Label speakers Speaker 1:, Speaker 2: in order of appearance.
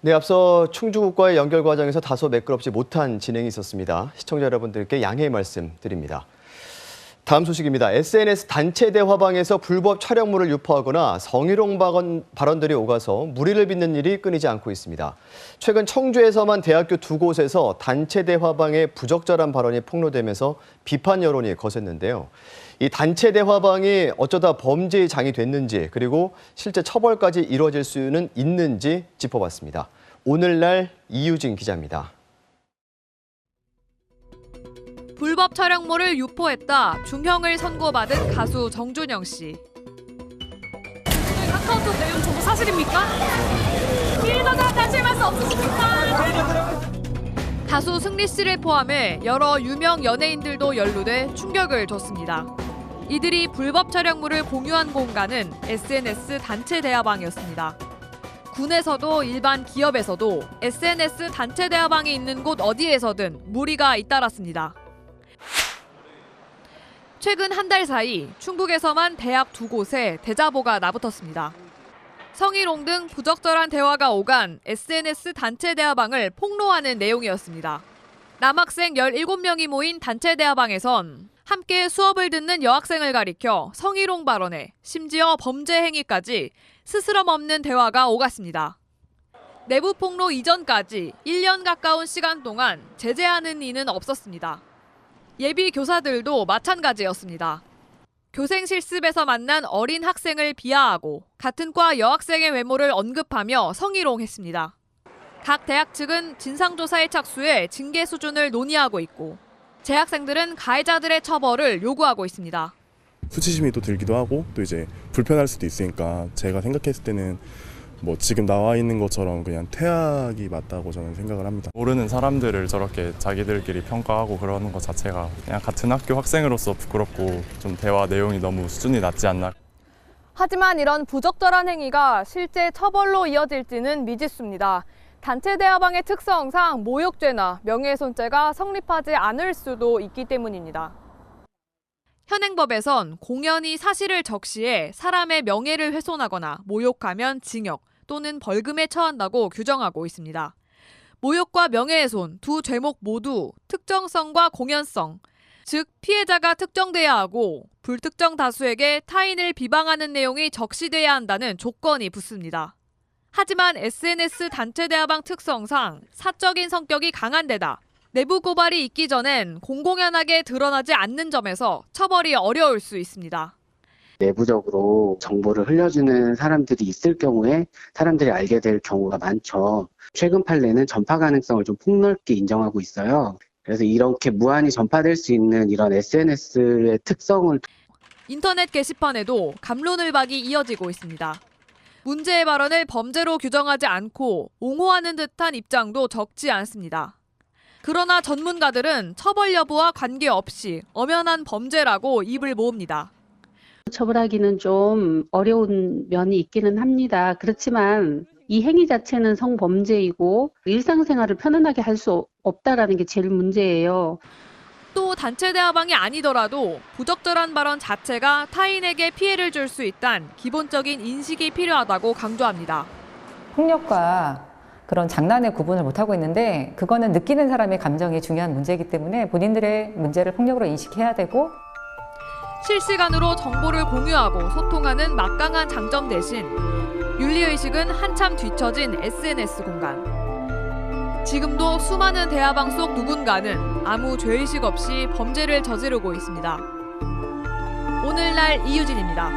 Speaker 1: 네, 앞서 충주국과의 연결 과정에서 다소 매끄럽지 못한 진행이 있었습니다. 시청자 여러분들께 양해의 말씀 드립니다. 다음 소식입니다. SNS 단체 대화방에서 불법 촬영물을 유포하거나 성희롱 발언들이 오가서 물의를 빚는 일이 끊이지 않고 있습니다. 최근 청주에서만 대학교 두 곳에서 단체 대화방의 부적절한 발언이 폭로되면서 비판 여론이 거셌는데요. 이 단체 대화방이 어쩌다 범죄의 장이 됐는지, 그리고 실제 처벌까지 이루어질 수는 있는지 짚어봤습니다. 오늘날 이유진 기자입니다.
Speaker 2: 불법 촬영물을 유포했다 중형을 선고받은 가수 정준영 씨.
Speaker 3: 카카오톡 내용 전부 사실입니까? 피해자들한테 하실 말씀 없으십니까?
Speaker 2: 가수 승리 씨를 포함해 여러 유명 연예인들도 연루돼 충격을 줬습니다. 이들이 불법 촬영물을 공유한 공간은 SNS 단체 대화방이었습니다. 군에서도 일반 기업에서도 SNS 단체 대화방이 있는 곳 어디에서든 무리가 잇따랐습니다. 최근 한 달 사이 충북에서만 대학 두 곳에 대자보가 나붙었습니다. 성희롱 등 부적절한 대화가 오간 SNS 단체 대화방을 폭로하는 내용이었습니다. 남학생 17명이 모인 단체 대화방에선 함께 수업을 듣는 여학생을 가리켜 성희롱 발언에 심지어 범죄 행위까지 스스럼 없는 대화가 오갔습니다. 내부 폭로 이전까지 1년 가까운 시간 동안 제재하는 이는 없었습니다. 예비 교사들도 마찬가지였습니다. 교생 실습에서 만난 어린 학생을 비하하고 같은 과 여학생의 외모를 언급하며 성희롱했습니다. 각 대학 측은 진상조사에 착수해 징계 수준을 논의하고 있고 재학생들은 가해자들의 처벌을 요구하고 있습니다.
Speaker 4: 수치심이 또 들기도 하고 또 이제 불편할 수도 있으니까 제가 생각했을 때는 뭐 지금 나와 있는 것처럼 그냥 퇴학이 맞다고 저는 생각을 합니다.
Speaker 5: 모르는 사람들을 저렇게 자기들끼리 평가하고 그러는 것 자체가 그냥 같은 학교 학생으로서 부끄럽고 좀 대화 내용이 너무 수준이 낮지 않나.
Speaker 6: 하지만 이런 부적절한 행위가 실제 처벌로 이어질지는 미지수입니다. 단체 대화방의 특성상 모욕죄나 명예훼손죄가 성립하지 않을 수도 있기 때문입니다.
Speaker 2: 현행법에선 공연이 사실을 적시해 사람의 명예를 훼손하거나 모욕하면 징역 또는 벌금에 처한다고 규정하고 있습니다. 모욕과 명예훼손 두 죄목 모두 특정성과 공연성, 즉 피해자가 특정돼야 하고 불특정 다수에게 타인을 비방하는 내용이 적시돼야 한다는 조건이 붙습니다. 하지만 SNS 단체 대화방 특성상 사적인 성격이 강한 데다 내부 고발이 있기 전엔 공공연하게 드러나지 않는 점에서 처벌이 어려울 수 있습니다.
Speaker 7: 내부적으로 정보를 흘려주는 사람들이 있을 경우에 사람들이 알게 될 경우가 많죠. 최근 판례는 전파 가능성을 좀 폭넓게 인정하고 있어요. 그래서 이렇게 무한히 전파될 수 있는 이런 SNS의 특성을
Speaker 2: 인터넷 게시판에도 갑론을박이 이어지고 있습니다. 문제의 발언을 범죄로 규정하지 않고 옹호하는 듯한 입장도 적지 않습니다. 그러나 전문가들은 처벌 여부와 관계없이 엄연한 범죄라고 입을 모읍니다.
Speaker 8: 처벌하기는 좀 어려운 면이 있기는 합니다. 그렇지만 이 행위 자체는 성범죄이고 일상생활을 편안하게 할 수 없다라는 게 제일 문제예요.
Speaker 2: 또 단체 대화방이 아니더라도 부적절한 발언 자체가 타인에게 피해를 줄 수 있다는 기본적인 인식이 필요하다고 강조합니다.
Speaker 9: 폭력과 그런 장난의 구분을 못하고 있는데 그거는 느끼는 사람의 감정이 중요한 문제이기 때문에 본인들의 문제를 폭력으로 인식해야 되고
Speaker 2: 실시간으로 정보를 공유하고 소통하는 막강한 장점 대신 윤리의식은 한참 뒤처진 SNS 공간. 지금도 수많은 대화방 속 누군가는 아무 죄의식 없이 범죄를 저지르고 있습니다. 오늘날 이유진입니다.